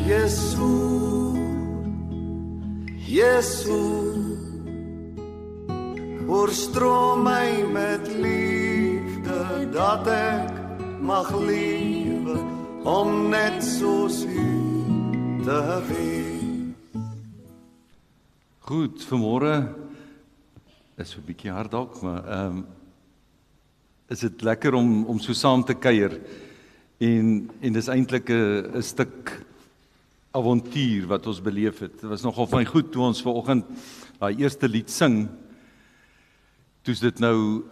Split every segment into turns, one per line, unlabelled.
Jesu, Jesu, oorstroom my met liefde, dat ek mag lewe, om net soos U te wees.
Goed, vanmôre is so 'n bietjie hard dalk, maar is dit lekker om so saam te kuier en dis eintlik 'n stuk avontuur wat ons beleef het. Dit was nogal van goed toe ons vanoggend daai eerste lied sing. Toe's dit nou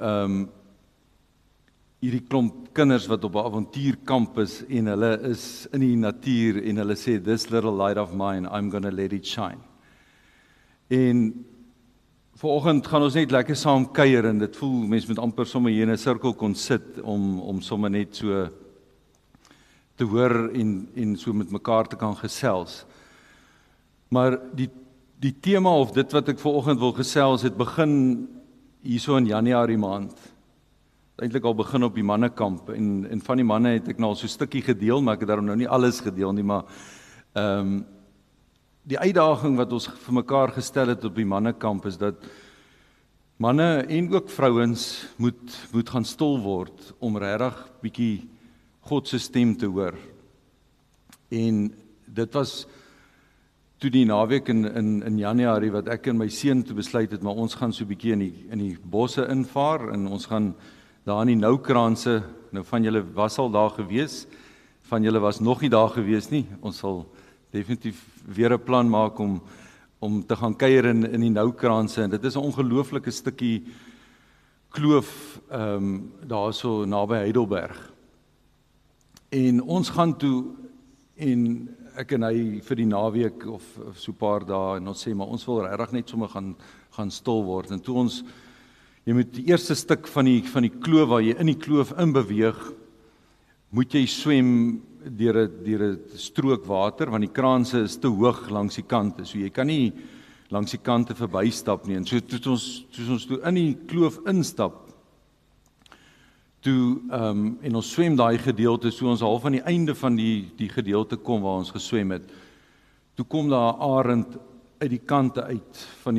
hierdie klomp kinders wat op 'n avontuurkamp is en hulle is in die natuur en hulle sê, "This little light of mine, I'm gonna let it shine." En vanoggend gaan ons net lekker saam kuier en dit voel mense moet amper sommer hier in 'n sirkel kon sit om sommer net so te hoor en so met mekaar te kan gesels. Maar die tema of dit wat ek vanoggend wil gesels het begin hierso in Januarie maand. Eintlik al begin op die mannekamp en van die manne het ek nou al so 'n stukkie gedeel, maar ek het daarom nou nie alles gedeel nie, maar die uitdaging wat ons vir mekaar gestel het op die mannekamp is dat manne en ook vrouens moet gaan stil word om regtig bietjie God se stem te hoor. En dit was toe die naweek in Januarie wat ek en my seun toe besluit het, maar ons gaan so bietjie in die bosse invaar en ons gaan daar in die Noukraanse, nou van julle was al daar gewees, van julle was nog nie daar gewees nie, ons sal definitief weer 'n plan maak om te gaan kuier in die Noukraanse en dit is 'n ongelooflike stukkie kloof daarso naby Heidelberg. En ons gaan toe en ek en hy vir die naweek of so 'n paar dae en ons sê maar ons wil regtig net sommer gaan stil word en toe ons jy moet die eerste stuk van die kloof waar jy in die kloof inbeweeg, moet jy swem deur 'n strook water want die kraanse is te hoog langs die kante. So jy kan nie langs die kante verbystap nie. En so toe ons in die kloof instap, toe en ons swem daai gedeelte, so ons half aan die einde van die gedeelte kom waar ons geswem het. Toe kom daar 'n arend uit die kante uit van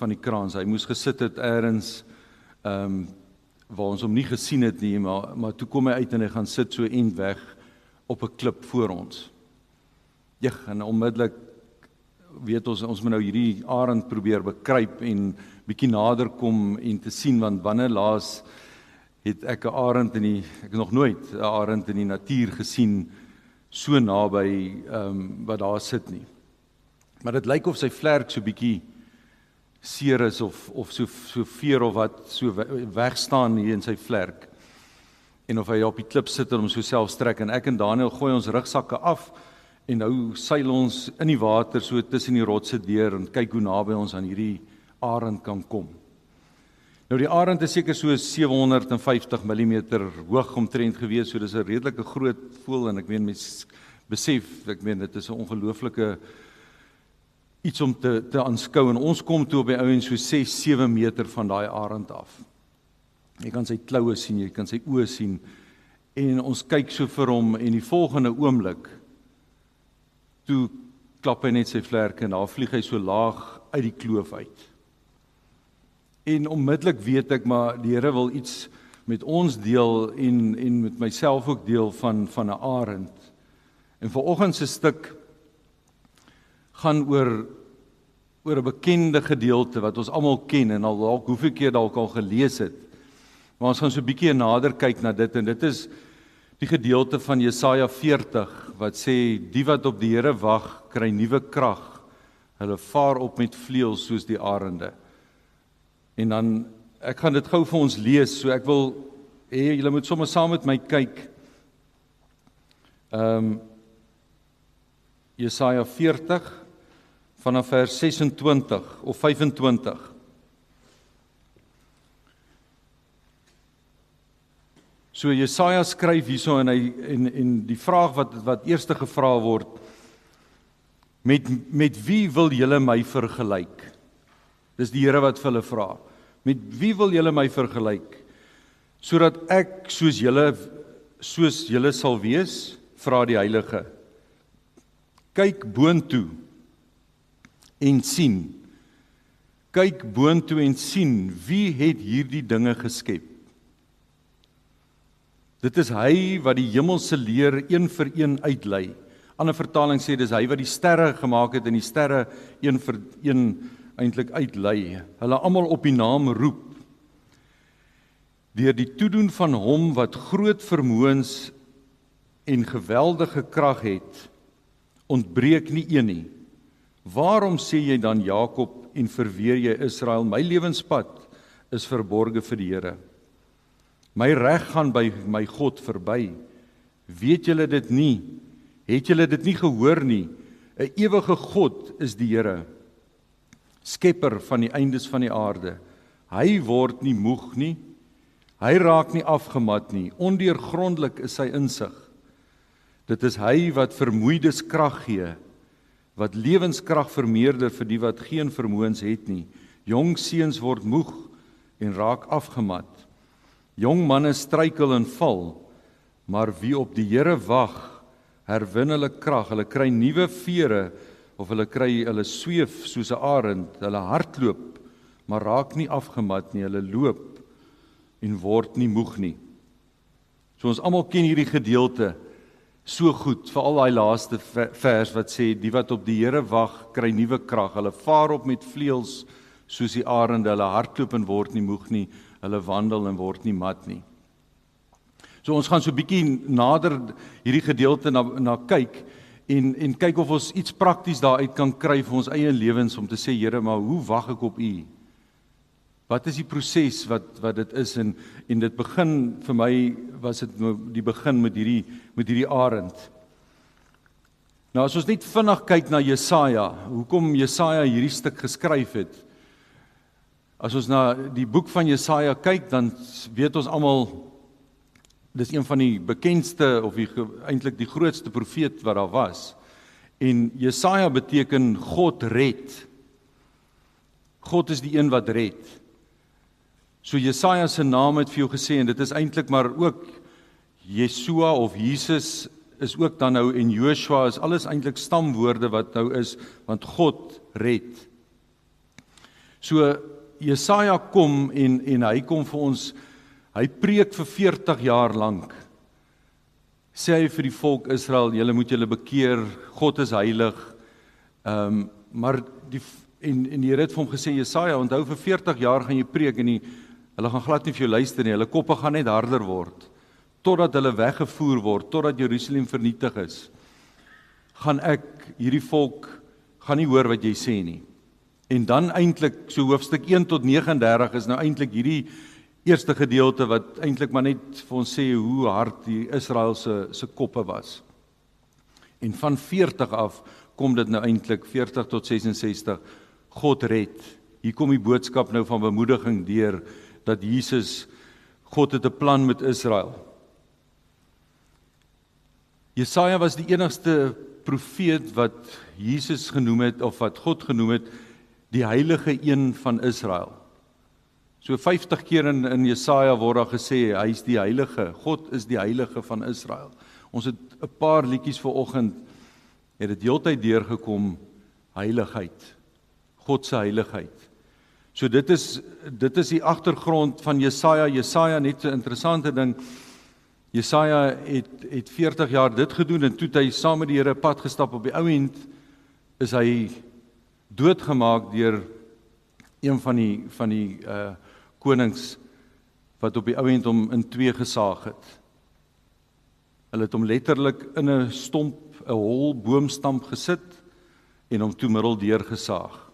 die kraans. Hy moes gesit het eers waar ons hom nie gesien het nie, maar toe kom hy uit en hy gaan sit so end weg op 'n klip voor ons. En onmiddellik weet ons moet nou hierdie arend probeer bekruip en bietjie nader kom en te sien, want wanneer laas het ek 'n arend ek het nog nooit 'n arend in die natuur gesien so naby wat daar sit nie. Maar dit lyk of sy vlerk so bietjie seer is of so veer of wat so wegstaan hier in sy vlerk. En of hy op die klip sit en hom so self strek en ek en Daniel gooi ons rugsakke af en nou seil ons in die water so tussen die rotse deur en kyk hoe naby ons aan hierdie arend kan kom. Nou die arend is seker so 750 mm hoog omtrent gewees, so dis 'n redelike groot voël en ek meen mens besef, dit is 'n ongelooflike iets om te aanskou en ons kom toe op die ouens so 6-7 meter van daai arend af. Jy kan sy kloue sien, jy kan sy oë sien en ons kyk so vir hom en die volgende oomblik toe klap hy net sy vlerke en daar vlieg hy so laag uit die kloof uit. En onmiddellik weet ek maar die Here wil iets met ons deel en met myself ook deel van 'n arend. En vanoggend se stuk gaan oor 'n bekende gedeelte wat ons almal ken en al dalk hoeveel keer dalk al gelees het. Maar ons gaan so 'n bietjie nader kyk na dit en dit is die gedeelte van Jesaja 40 wat sê die wat op die Here wag kry nuwe krag. Hulle vaar op met vleuels soos die arende. En dan ek gaan dit gou vir ons lees, so ek wil hê julle moet sommer saam met my kyk. Jesaja 40 vanaf vers 26 of 25. So Jesaja skryf hierso en die vraag wat eers gevra word, met wie wil julle my vergelyk? Dis die Here wat vir hulle vra. Met wie wil julle my vergelyk? Sodat ek soos julle sal wees, vra die Heilige. kyk boontoe en sien. Kyk boontoe en sien, wie het hierdie dinge geskep? Dit is hy wat die hemelse leer een vir een uitlei. Ander vertaling sê dis hy wat die sterre gemaak het en die sterre een vir een eintlik uitlei. Hulle almal op die naam roep. Deur die toedoen van hom wat groot vermoëns en geweldige krag het, ontbreek nie een nie. Waarom sê jy dan Jakob en verweer jy Israel? My lewenspad is verborge vir die Here. My reg gaan by my God verby. Weet julle dit nie? Het julle dit nie gehoor nie? 'n Ewige God is die Here, skepper van die eindes van die aarde. Hy word nie moeg nie, hy raak nie afgemat nie, ondeurgrondelik is sy insig. Dit is hy wat vermoeides krag gee, wat lewenskrag vermeerder vir die wat geen vermoëns het nie. Jong seuns word moeg en raak afgemat. Jong manne struikel en val, maar wie op die Here wag, herwin hulle krag. Hulle kry nuwe vere of hulle sweef soos 'n arend. Hulle hardloop, maar raak nie afgemat nie. Hulle loop en word nie moeg nie. So ons almal ken hierdie gedeelte so goed, veral daai laaste vers wat sê die wat op die Here wag, kry nuwe krag. Hulle vaar op met vleuels soos die arende. Hulle hardloop en word nie moeg nie. Hulle wandel en word nie mat nie. So ons gaan so 'n bietjie nader hierdie gedeelte na kyk en kyk of ons iets prakties daaruit kan kry vir ons eie lewens om te sê, Here, maar hoe wag ek op U? Wat is die proses wat dit is en dit begin vir my was dit die begin met hierdie arend. Nou as ons net vinnig kyk na Jesaja, hoekom Jesaja hierdie stuk geskryf het. As ons na die boek van Jesaja kyk, dan weet ons almal dis een van die bekendste of eintlik die grootste profeet wat daar was. En Jesaja beteken God red. God is die een wat red. So Jesaja se naam het vir jou gesê en dit is eintlik maar ook Yeshua of Jesus is ook dan nou en Joshua is alles eintlik stamwoorde wat nou is want God red. So Jesaja kom en hy kom vir ons, hy preek vir 40 jaar lank. Sê hy vir die volk Israel, julle moet julle bekeer, God is heilig. Maar die Here het vir hom gesê, Jesaja, onthou vir 40 jaar gaan jy preek en hulle gaan glad nie vir jou luister nie, hulle koppe gaan net harder word, totdat hulle weggevoer word, totdat Jerusalem vernietig is. Gaan ek hierdie volk, gaan nie hoor wat jy sê nie. En dan eintlik, so hoofstuk 1 tot 39 is nou eintlik hierdie eerste gedeelte wat eintlik maar net vir ons sê hoe hard die Israel se koppe was. En van 40 af kom dit nou eintlik 40 tot 66, God red. Hier kom die boodskap nou van bemoediging deur dat Jesus, God het 'n plan met Israel. Jesaja was die enigste profeet wat Jesus genoem het of wat God genoem het die heilige een van Israel. So 50 keer in Jesaja word daar gesê, hy is die heilige, God is die heilige van Israel. Ons het 'n paar liedjies vanoggend, het dit heeltyd deurgekom, heiligheid, God se heiligheid. So dit is die agtergrond van Jesaja. Jesaja, net 'n interessante ding, Jesaja het 40 jaar dit gedoen en toe het hy saam met die Here pad gestap. Op die ou end is hy doodgemaak deur een van die konings wat op die ou end hom in twee gesaag het. Hulle het hom letterlik in 'n stomp, 'n hol boomstamp gesit en hom toe middeldeur gesaag.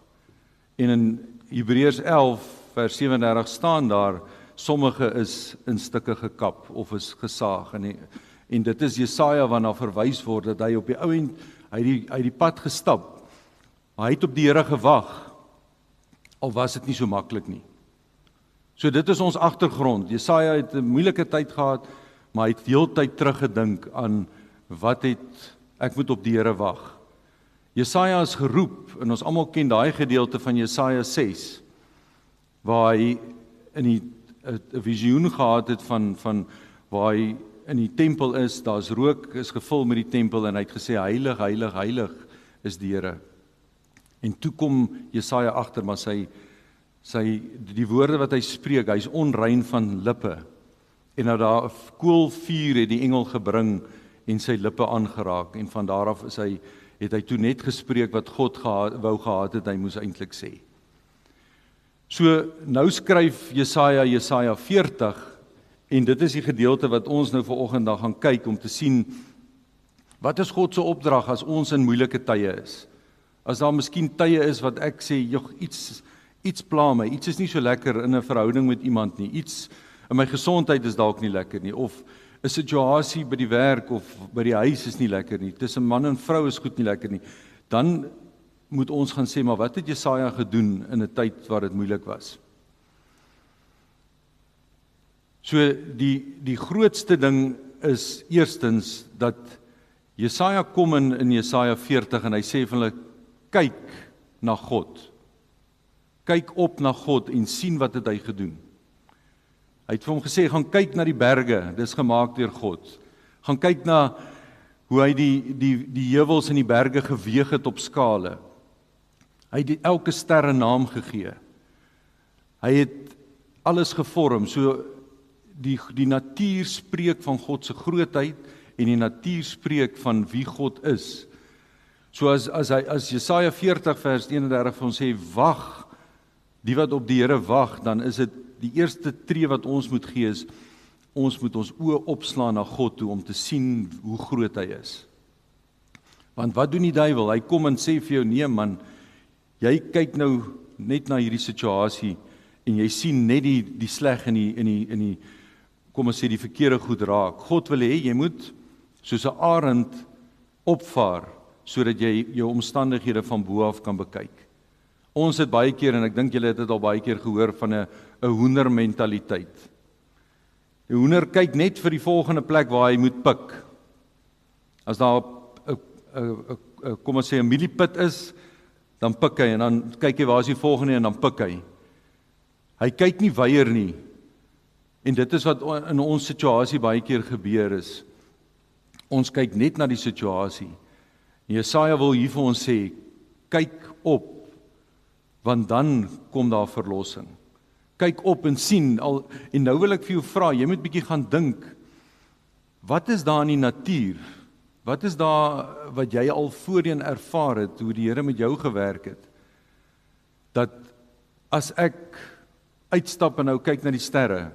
En in Hebreërs 11 vers 37 staan daar, sommige is in stukke gekap of is gesaag. En dit is Jesaja waarna verwys word dat hy op die ou end hy het die pad gestap. Maar hy het op die Here gewag. Al was dit nie so maklik nie. So dit is ons agtergrond. Jesaja het 'n moeilike tyd gehad, maar hy het heeltyd teruggedink aan ek moet op die Here wag. Jesaja is geroep en ons almal ken daai gedeelte van Jesaja 6 waar hy in 'n visioen gehad het van waar hy in die tempel is, daar's rook is gevul met die tempel en hy het gesê heilig, heilig, heilig is die Here. En toe kom Jesaja agter, maar die woorde wat hy spreek, hy is onrein van lippe. En nou daar 'n koolvuur het die engel gebring en sy lippe aangeraak. En van daar af het hy toe net gespreek wat God wou gehad het, hy moes eintlik sê. So nou skryf Jesaja 40, en dit is die gedeelte wat ons nou vanoggend dan gaan kyk om te sien, wat is God se opdrag as ons in moeilike tye is? As daar miskien tye is wat ek sê, jog, iets pla my, iets is nie so lekker in 'n verhouding met iemand nie, iets in my gesondheid is dalk nie lekker nie, of 'n situasie by die werk of by die huis is nie lekker nie, tussen man en vrou is goed nie lekker nie, dan moet ons gaan sê, maar wat het Jesaja gedoen in 'n tyd waar dit moeilik was? So die grootste ding is eerstens dat Jesaja kom in Jesaja 40 en hy sê vir hulle, kyk na God. Kyk op na God en sien wat het hy gedoen. Hy het vir hom gesê, gaan kyk na die berge, dis gemaak deur God. Gaan kyk na hoe hy die heuwels en die berge geweeg het op skale. Hy het elke ster 'n naam gegee. Hy het alles gevorm, so die natuur spreek van God se grootheid en die natuur spreek van wie God is. So as Jesaja 40 vers 31 vir ons sê, wag, die wat op die Here wag, dan is dit die eerste tree wat ons moet gee is, ons moet ons oë opslaan na God toe om te sien hoe groot hy is. Want wat doen die duiwel? Hy kom en sê vir jou, nee man, jy kyk nou net na hierdie situasie en jy sien net die sleg in die kom ons sê die verkeerde goed raak. God wil hê jy moet soos 'n arend opvaar sodat jy jou omstandighede van bo af kan bekyk. Ons het baie keer, en ek dink julle het dit al baie keer gehoor, van 'n hoendermentaliteit. Die hoender kyk net vir die volgende plek waar hy moet pik. As daar kom ons sê 'n mieliepit is, dan pik hy en dan kyk hy waar is die volgende en dan pik hy. Hy kyk nie weier nie. En dit is wat in ons situasie baie keer gebeur is. Ons kyk net na die situasie. Jesaja wil hier vir ons sê, kyk op, want dan kom daar verlossing. Kyk op en sien, en nou wil ek vir jou vra, jy moet bietjie gaan dink, wat is daar in die natuur? Wat is daar wat jy al voorheen ervaar het, hoe die Here met jou gewerk het? Dat as ek uitstap en nou kyk na die sterre,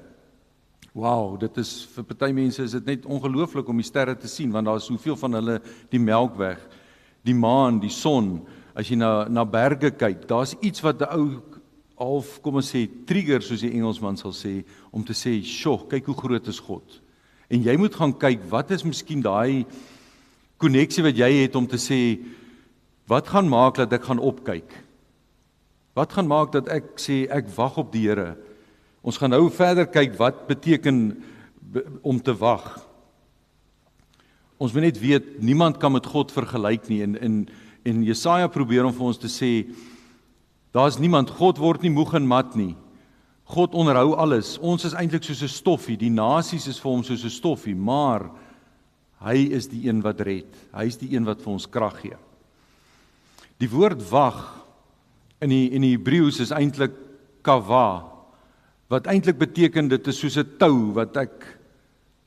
wow, dit is, vir party mense is dit net ongelooflik om die sterre te sien, want daar is soveel van hulle die Melkweg, die maan, die son, as jy na berge kyk, daar is iets wat 'n ou half, kom ons sê, trigger, soos die Engelsman sal sê, om te sê, sjoe, kyk hoe groot is God. En jy moet gaan kyk, wat is miskien daai koneksie wat jy het om te sê, wat gaan maak dat ek gaan opkyk? Wat gaan maak dat ek sê, ek wag op die Here? Ons gaan nou verder kyk, wat beteken om te wag. Ons moet net weet, niemand kan met God vergelyk nie, en Jesaja probeer om vir ons te sê, daar is niemand, God word nie moeg en mat nie. God onderhou alles. Ons is eintlik soos 'n stoffie, die nasies is vir hom soos 'n stoffie, maar hy is die een wat red. Hy is die een wat vir ons krag gee. Die woord wag in die Hebreëus is eintlik kava, wat eintlik beteken dit is soos 'n tou wat ek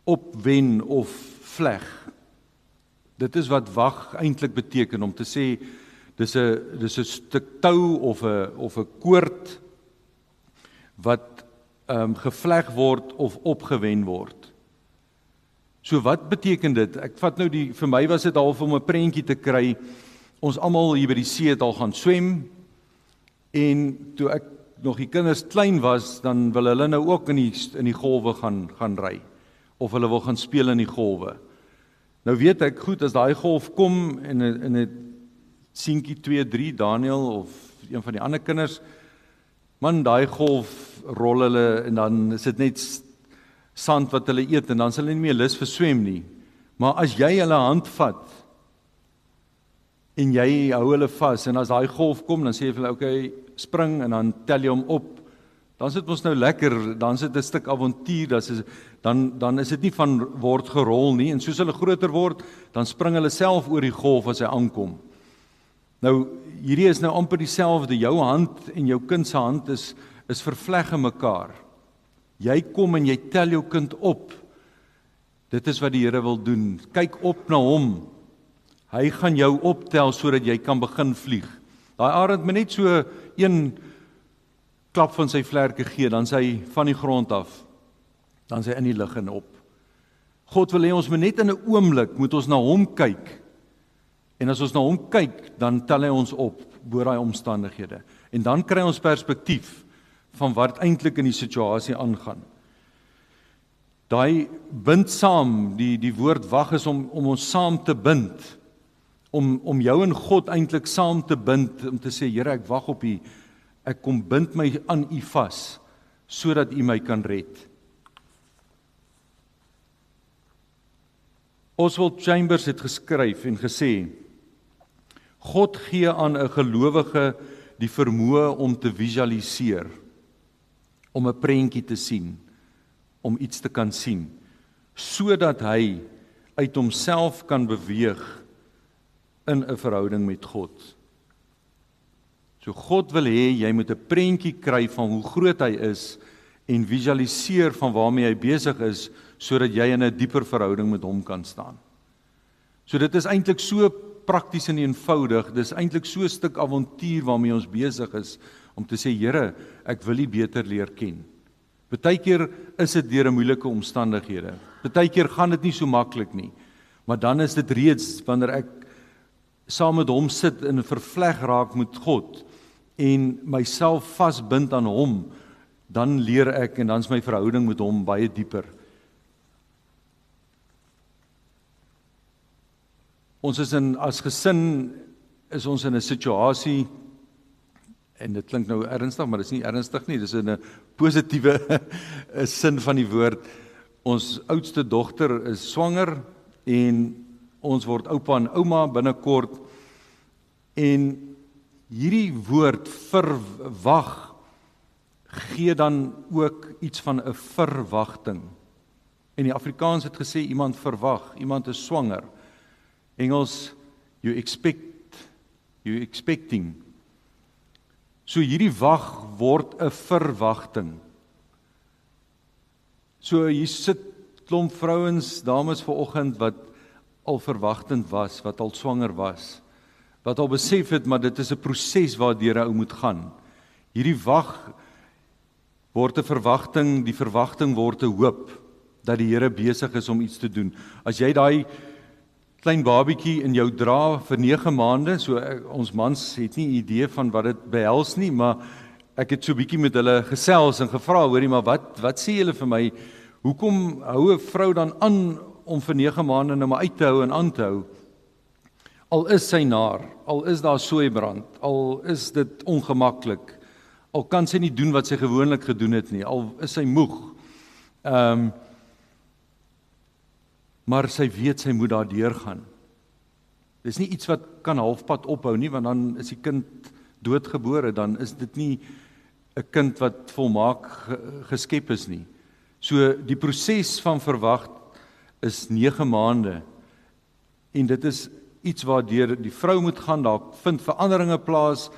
opwen of vleg. Dit is wat wag eintlik beteken, om te sê dis 'n stuk tou of 'n koord wat gevleg word of opgewen word. So wat beteken dit? Ek vat nou vir my was dit half om 'n prentjie te kry. Ons almal hier by die see het al gaan swem, en toe ek nog die kinders klein was, dan wil hulle nou ook in die golwe gaan ry, of hulle wil gaan speel in die golwe. Nou weet ek goed, as daai golf kom en 'n seentjie 2, 3, Daniel of een van die ander kinders, man, daai golf rol hulle en dan is dit net sand wat hulle eet en dan sal hulle nie meer lus vir swem nie. Maar as jy hulle hand vat en jy hou hulle vas en as daai golf kom, dan sê jy vir hulle, okay, spring, en dan tel jy hom op, dan is dit ons nou lekker, dan is dit 'n stuk avontuur, dan is dit nie van word gerol nie, en soos hulle groter word, dan spring hulle self oor die golf as hy aankom. Nou, hierdie is nou amper dieselfde. Jou hand en jou kind se hand is vervleg in mekaar. Jy kom en jy tel jou kind op. Dit is wat die Here wil doen. Kyk op na hom. Hy gaan jou optel sodat jy kan begin vlieg. Daai arend moet net so een klap van sy vlerke gee, dan is hy van die grond af. Dan is hy in die lug en op. God wil hê ons moet net in 'n oomblik moet ons na hom kyk. En as ons na hom kyk, dan tel hy ons op bo daai omstandighede. En dan kry ons perspektief van wat eintlik in die situasie aangaan. Daai bind saam, die woord wag is om ons saam te bind. Om jou en God eintlik saam te bind, om te sê, Here, ek wag op U. Ek kom bind my aan U vas, sodat U my kan red. Oswald Chambers het geskryf en gesê, God gee aan 'n gelowige die vermoë om te visualiseer, om 'n prentjie te sien, om iets te kan sien, sodat hy uit homself kan beweeg in 'n verhouding met God. So God wil hê jy moet 'n prentjie kry van hoe groot hy is en visualiseer van waarmee hy besig is, sodat jy in 'n dieper verhouding met hom kan staan. So dit is eintlik so prakties en eenvoudig, dis eintlik so 'n stuk avontuur waarmee ons besig is, om te sê, Here, ek wil U beter leer ken. Partykeer is dit deur 'n moeilike omstandighede, partykeer gaan dit nie so maklik nie, maar dan is dit reeds, wanneer ek saam met hom sit en vervleg raak met God, en myself vasbind aan hom, dan leer ek, en dan is my verhouding met hom baie dieper. Ons is as gesin, is ons in 'n situasie, en dit klink nou ernstig, maar dit is nie ernstig nie, dit is in 'n positiewe sin van die woord. Ons oudste dogter is swanger, en ons word oupa en ouma binnekort, en hierdie woord verwag gee dan ook iets van 'n verwagting. En die Afrikaans het gesê iemand verwag, iemand is swanger. Engels, you expecting. So hierdie wag word 'n verwagting. So hier sit klomp vrouens, dames vanoggend wat al verwagtend was, wat al swanger was, wat al besef het, maar dit is 'n proses waardeur 'n ou moet gaan. Hierdie wag word 'n verwagting, die verwagting word 'n hoop dat die Here besig is om iets te doen. As jy daai klein babietjie in jou dra vir 9 maande, so ons mans het nie idee van wat dit behels nie, maar ek het so bietjie met hulle gesels en gevra, hoorie, maar wat sê julle vir my, hoekom hou 'n vrou dan aan om vir 9 maande nou maar uit te hou en aan te hou? Al is sy naar, al is daar soeibrand, al is dit ongemaklik, al kan sy nie doen wat sy gewoonlik gedoen het nie, al is sy moeg, maar sy weet sy moet daardeur gaan. Dis nie iets wat kan halfpad ophou nie, want dan is die kind doodgebore, dan is dit nie 'n kind wat volmaak geskep is nie. So die proses van verwag is 9 maande, en dit is iets waardeur die vrou moet gaan, daar vind veranderinge plaas,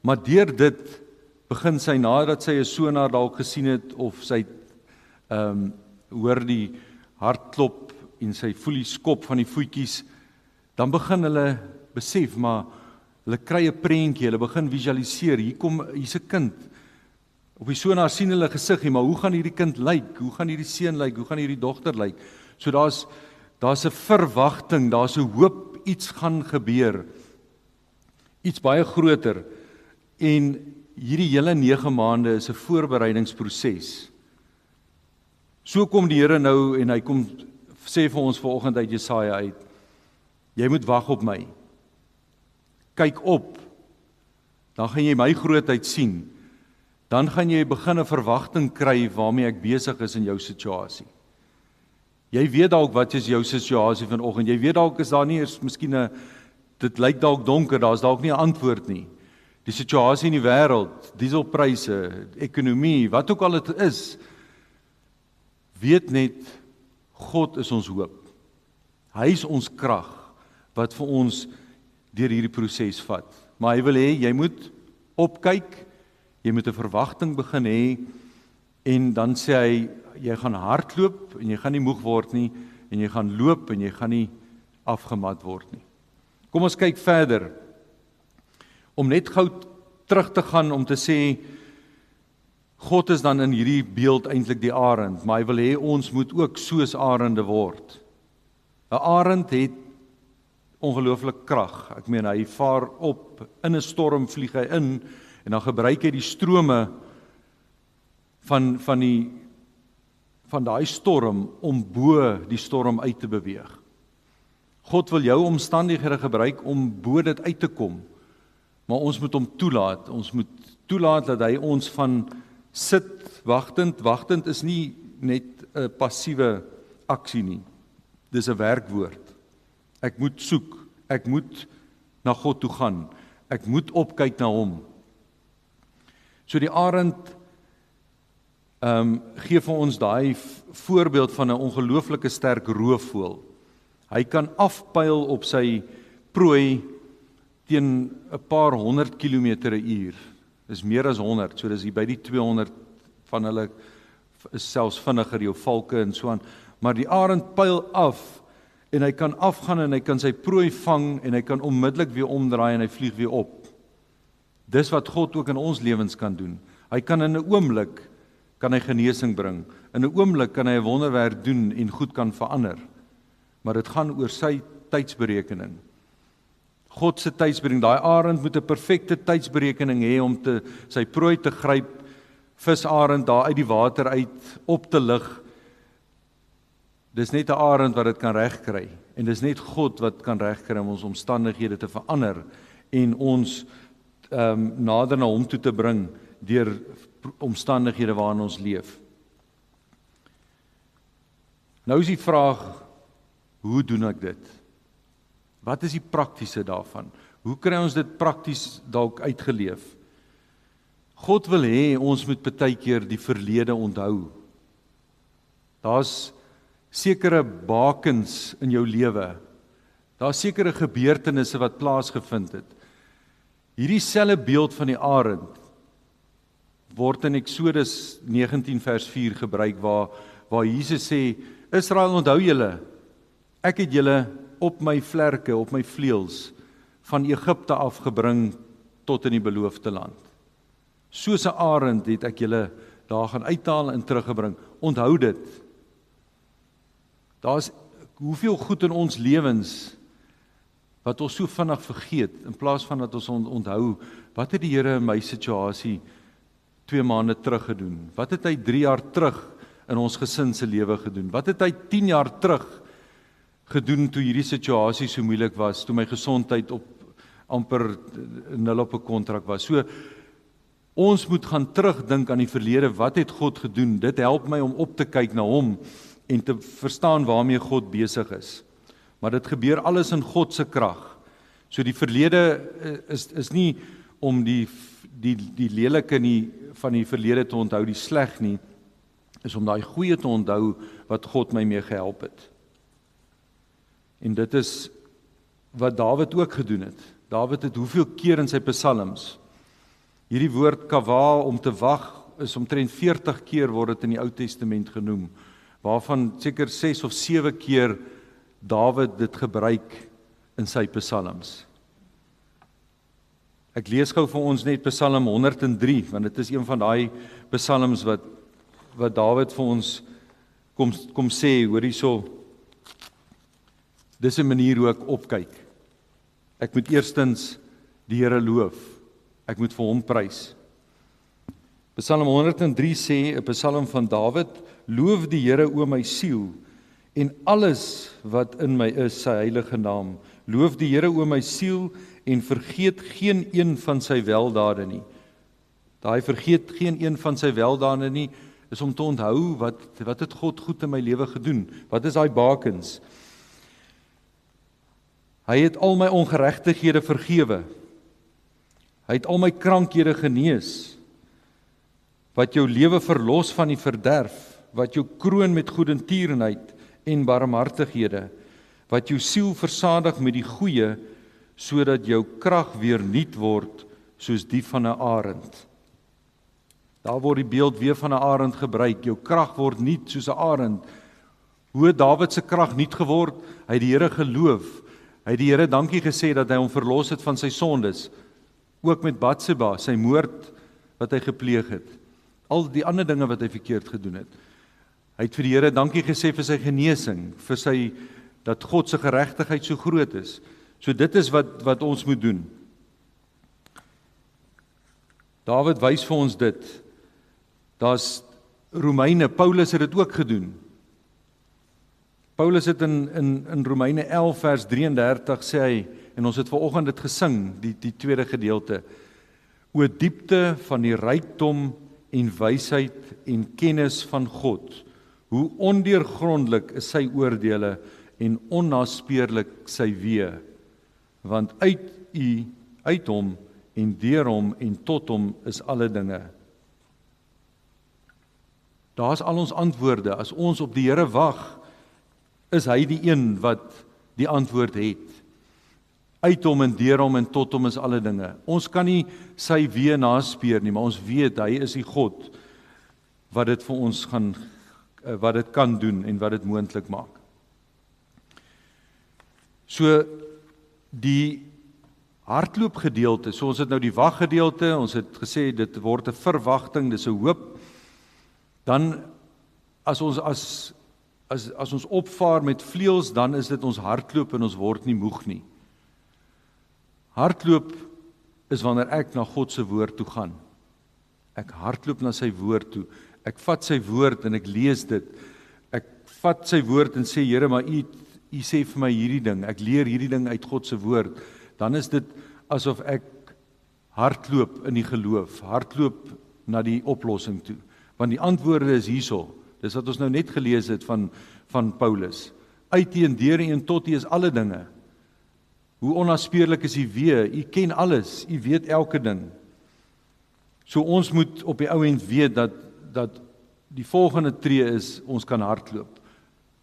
maar deur dit begin sy, nadat sy 'n sonar dalk gesien het, of sy hoor die hartklop, en sy voel die skop van die voetjies, dan begin hulle besef, maar hulle kry 'n prentjie, hulle begin visualiseer, hier's 'n kind, op die sonar sien hulle gesiggie, maar hoe gaan hierdie kind lyk, hoe gaan hierdie seun lyk, hoe gaan hierdie dogter lyk, so daar's 'n verwagting, daar's 'n hoop, iets gaan gebeur, iets baie groter, en hierdie hele 9 maande is 'n voorbereidingsproses. So kom die Here nou, en hy kom sê vir ons vanoggend uit Jesaja uit, jy moet wag op my, kyk op, dan gaan jy my grootheid sien, dan gaan jy begin 'n verwagting kry waarmee ek besig is in jou situasie. Jy weet dalk wat is jou situasie vanoggend, jy weet dalk is daar nie eers miskien dit lyk dalk donker, daar's dalk nie 'n antwoord nie. Die situasie in die wêreld, dieselpryse, ekonomie, wat ook al dit is, weet net, God is ons hoop. Hy is ons krag wat vir ons deur hierdie proses vat. maar hy wil hê jy moet opkyk, jy moet 'n verwagting begin hê en dan sê hy jy gaan hardloop en jy gaan nie moeg word nie en jy gaan loop en jy gaan nie afgemat word nie. Kom ons kyk verder. Om net gou terug te gaan om te sê God is dan in hierdie beeld eintlik die arend, maar hy wil hê ons moet ook soos arende word. 'n Arend het ongelooflik krag. Ek meen hy vaar op, in 'n storm vlieg hy in en dan gebruik hy die strome van daai storm om bo die storm uit te beweeg. God wil jou omstandighede gebruik om bo dit uit te kom. Maar ons moet hom toelaat. Ons moet toelaat dat hy ons van sit wagtend is nie net 'n passiewe aksie nie. Dis 'n werkwoord. Ek moet soek, ek moet na God toe gaan. Ek moet opkyk na hom. So die arend gee vir ons daai voorbeeld van 'n ongelooflike sterk roofvoël. Hy kan afpyl op sy prooi teen 'n paar 100 km/h. Dis meer as 100, so dis hier by die 200 van hulle is selfs vinniger, jou valke en so aan. Maar die arend pyl af en hy kan afgaan en hy kan sy prooi vang en hy kan onmiddellik weer omdraai en hy vlieg weer op. Dis wat God ook in ons lewens kan doen. Hy kan in 'n oomblik kan hy genesing bring. In 'n oomblik kan hy 'n wonderwerk doen en goed kan verander. Maar dit gaan oor sy tydsberekening. God se tydsberekening. Daai arend moet 'n perfekte tydsberekening hê om sy prooi te gryp, visarend daar uit die water uit op te lig. Dis net 'n arend wat dit kan regkry en dis net God wat kan regkry om ons omstandighede te verander en ons nader na hom toe te bring deur omstandighede waarin ons leef. Nou is die vraag, hoe doen ek dit? Wat is die praktiese daarvan? Hoe kry ons dit prakties dalk uitgeleef? God wil hê ons moet baie keer die verlede onthou. Daar's sekere bakens in jou lewe. Daar's sekere gebeurtenisse wat plaasgevind het. Hierdie selfe beeld van die arend word in Eksodus 19 vers 4 gebruik waar Jesus sê, Israel, onthou julle, ek het julle op my vlerke, op my vleuels van Egipte afgebring tot in die beloofde land. Soos 'n arend het ek julle daar gaan uithaal en teruggebring. Onthou dit. Daar's hoeveel goed in ons lewens wat ons so vinnig vergeet, in plaas van dat ons onthou, wat het die Here in my situasie 2 maande terug gedoen? Wat het hy 3 jaar terug in ons gesin se lewe gedoen? Wat het hy 10 jaar terug gedoen toe hierdie situasie so moeilik was, toe my gesondheid op amper 0 op 'n kontrak was? So, ons moet gaan terugdink aan die verlede, wat het God gedoen? Dit help my om op te kyk na hom en te verstaan waarmee God besig is. Maar dit gebeur alles in God se krag. So die verlede is nie om die lelike nie van die verlede te onthou, die sleg nie, is om daai goeie te onthou wat God my mee gehelp het. En dit is wat Dawid ook gedoen het. Dawid het hoeveel keer in sy psalms, hierdie woord kava, om te wag, is omtrent 40 keer word dit in die Ou Testament genoem, waarvan seker 6 of 7 keer Dawid dit gebruik in sy psalms. Ek lees gou vir ons net Psalm 103, want dit is een van daai psalms wat Dawid vir ons kom sê, hoor hierso, dis 'n manier hoe ek opkyk. Ek moet eerstens die Here loof. Ek moet vir hom prys. Psalm 103 sê, 'n psalm van Dawid, loof die Here o my siel, en alles wat in my is, sy heilige naam. Loof die Here o my siel, en vergeet geen een van sy weldade nie. Daai vergeet geen een van sy weldade nie, is om te onthou, wat het God goed in my lewe gedoen? Wat is daai bakens? Hy het al my ongeregtighede vergewe. Hy het al my krankhede genees. Wat jou lewe verlos van die verderf, wat jou kroon met goedertierenheid en barmhartighede, wat jou siel versadig met die goeie, sodat jou krag weer nuut word soos die van 'n arend. Daar word die beeld weer van 'n arend gebruik. Jou krag word nuut soos 'n arend. Hoe het Dawid se krag nuut geword? Hy het die Here geloof. Hy het die Here dankie gesê dat hy hom verlos het van sy sondes. Ook met Batseba, sy moord wat hy gepleeg het. Al die ander dinge wat hy verkeerd gedoen het. Hy het vir die Here dankie gesê vir sy genesing, vir sy dat God se geregtigheid so groot is. So dit is wat ons moet doen. Dawid wys vir ons dit. Daar's Romeine, Paulus het dit ook gedoen. Paulus het in Romeine 11 vers 33 sê hy, en ons het vanoggend dit gesing, die tweede gedeelte, o diepte van die rykdom en wysheid en kennis van God, hoe ondeurgrondelik is sy oordeele en onnaspeurlik sy weë, want uit hom en deur hom en tot hom is alle dinge. Daar's al ons antwoorde. As ons op die Here wag, is hy die een wat die antwoord het. Uit hom en deur hom en tot hom is alle dinge. Ons kan nie sy weë naspeur nie, maar ons weet hy is die God wat dit vir ons wat dit kan doen en wat dit moontlik maak. So die hardloopgedeelte, so ons het nou die waggedeelte, ons het gesê dit word 'n verwagting, dis 'n hoop. Dan as ons opvaar met vleuels, dan is dit ons hardloop en ons word nie moeg nie. Hardloop is wanneer ek na God se woord toe gaan. Ek hardloop na sy woord toe. Ek vat sy woord en ek lees dit. Ek vat sy woord en sê, Here, maar U sê vir my hierdie ding. Ek leer hierdie ding uit God se woord. Dan is dit asof ek hardloop in die geloof, hardloop na die oplossing toe. Want die antwoorde is hierso. Dis wat ons nou net gelees het van Paulus. Uit U en deur U en tot U is alle dinge. Hoe onnaspeurlik is U weë? U ken alles, U weet elke ding. So ons moet op die ou end weet dat die volgende tree is, ons kan hardloop.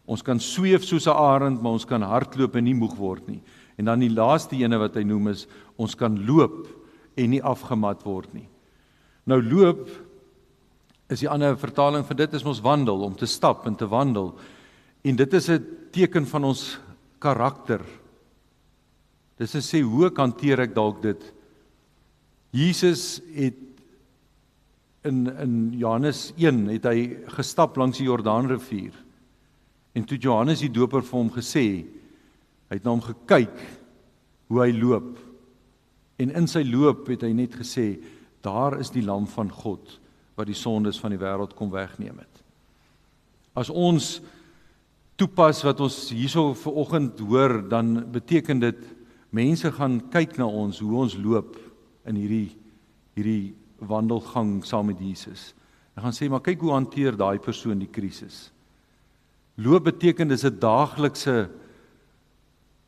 Ons kan sweef soos 'n arend, maar ons kan hardloop en nie moeg word nie. En dan die laaste ene wat hy noem is, ons kan loop en nie afgemat word nie. Nou loop is die ander vertaling van dit is ons wandel, om te stap en te wandel. En dit is 'n teken van ons karakter. Dis te sê, hoe hanteer ek dalk dit? Jesus het in Johannes 1 het hy gestap langs die Jordaanrivier. En toe Johannes die doper vir hom gesê, hy het na hom gekyk hoe hy loop. En in sy loop het hy net gesê, daar is die lam van God wat die sondes van die wêreld kom wegneem het. As ons toepas wat ons hierso vanoggend hoor, dan beteken dit mense gaan kyk na ons, hoe ons loop in hierdie wandelgang saam met Jesus. Hulle gaan sê, maar kyk hoe hanteer daai persoon die krisis. Loop beteken dis 'n daaglikse,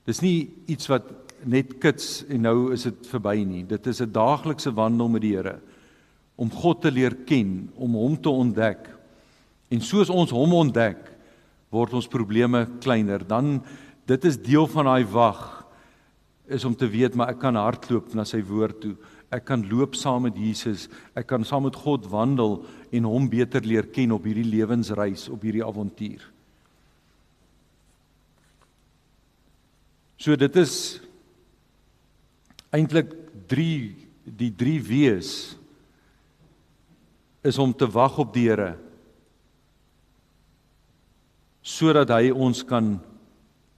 dis nie iets wat net kits en nou is dit verby nie. Dit is 'n daaglikse wandel met die Here, om God te leer ken, om hom te ontdek. En soos ons hom ontdek, word ons probleme kleiner. Dan, dit is deel van daai wag, is om te weet, maar ek kan hardloop na sy woord toe. Ek kan loop saam met Jesus, ek kan saam met God wandel en hom beter leer ken op hierdie lewensreis, op hierdie avontuur. So dit is eintlik die drie W's is om te wag op die Here, sodat hy ons kan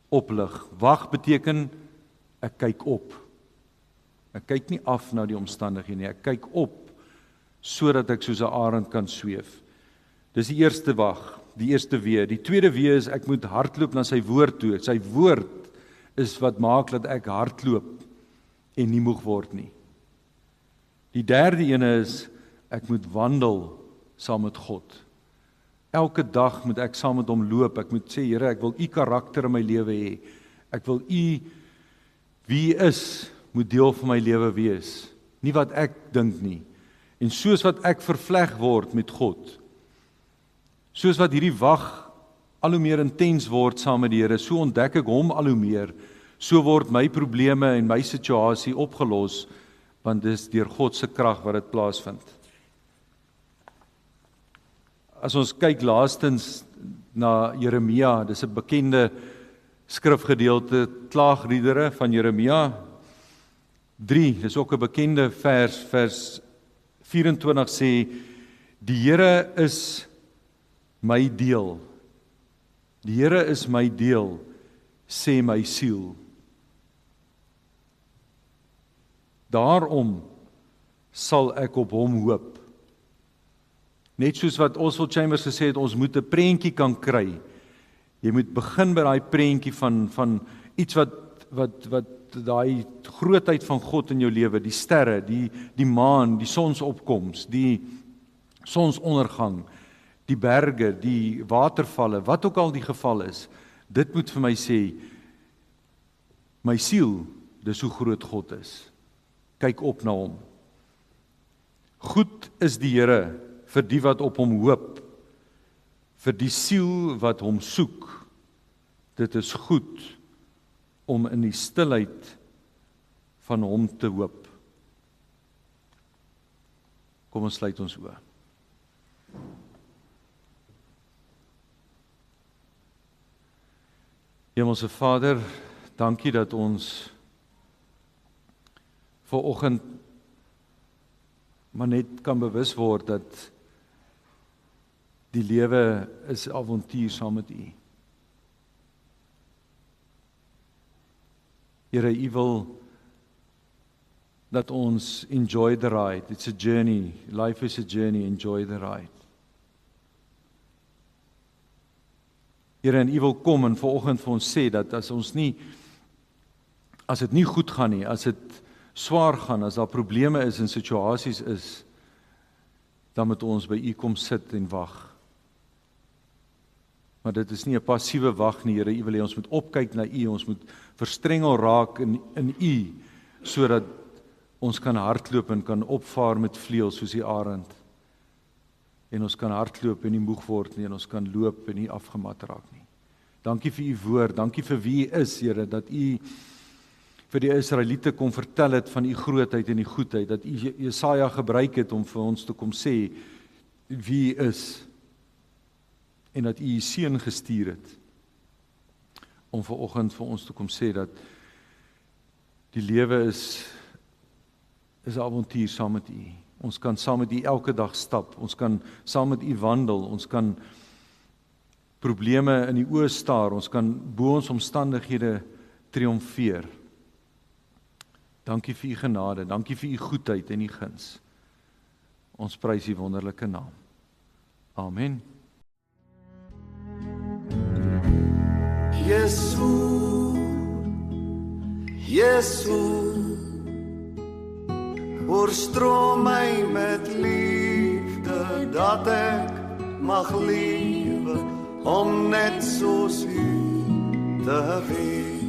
oplig. Wag beteken, ek kyk op. Ek kyk nie af na die omstandighede nie, ek kyk op, sodat ek soos 'n arend kan sweef. Dis die eerste wag, die eerste W. Die tweede W is, ek moet hardloop na sy woord toe. Sy woord is wat maak dat ek hardloop en nie moeg word nie. Die derde ene is, ek moet wandel saam met God. Elke dag moet ek saam met hom loop. Ek moet sê, Here, ek wil U karakter in my lewe hê. Ek wil U, wie U is, moet deel van my lewe wees. Nie wat ek dink nie. En soos wat ek vervleg word met God, soos wat hierdie wag al hoe meer intens word saam met die Here, so ontdek ek hom al hoe meer, So word my probleme en my situasie opgelos, want dis deur God se krag wat dit plaasvind. As ons kyk laastens na Jeremia, dis 'n bekende skrifgedeelte, klaagliedere van Jeremia 3, dis ook 'n bekende vers 24 sê, die Here is my deel. Die Here is my deel, sê my siel. Daarom sal ek op hom hoop. Net soos wat Oswald Chambers gesê het, ons moet 'n prentjie kan kry. Jy moet begin by daai prentjie van iets wat daai grootheid van God in jou lewe, die sterre, die maan, die sonsopkoms, die sonsondergang, die berge, die watervalle, wat ook al die geval is, dit moet vir my sê, my siel, dis hoe groot God is. Kyk op na hom. Goed is die Here vir die wat op hom hoop, vir die siel wat hom soek. Dit is goed om in die stilheid van hom te hoop. Kom ons sluit ons oë. Hemelse Vader, dankie dat ons vanoggend maar net kan bewus word dat die lewe is avontuur saam met U. Here, U wil dat ons enjoy the ride. It's a journey. Life is a journey. Enjoy the ride. Here, en U wil kom en vanoggend vir ons sê dat as dit nie goed gaan nie, as dit swaar gaan, as daar probleme is en situasies is, dan moet ons by U kom sit en wag. Maar dit is nie 'n passiewe wag nie, Here. U wil hê ons moet opkyk na U, ons moet verstrengel raak in U, sodat ons kan hardloop en kan opvaar met vleuels soos die arend. En ons kan hardloop en nie moeg word nie, en ons kan loop en nie afgemat raak nie. Dankie vir U woord, dankie vir wie U is, Here, dat U vir die Israeliete kon vertel het van U grootheid en U goedheid, dat U Jesaja gebruik het om vir ons te kom sê wie U is, en dat U U seun gestuur het, om vanoggend vir ons te kom sê dat die lewe is 'n avontuur saam met U. Ons kan saam met U elke dag stap, ons kan saam met U wandel, ons kan probleme in die oë staar, ons kan bo ons omstandighede triomfeer. Dankie vir U genade, dankie vir U goedheid en U guns. Ons prys U wonderlike naam. Amen.
Jesús, Jesús, oorstroom my met liefde, dat ek mag lewe, om net soos U te wees.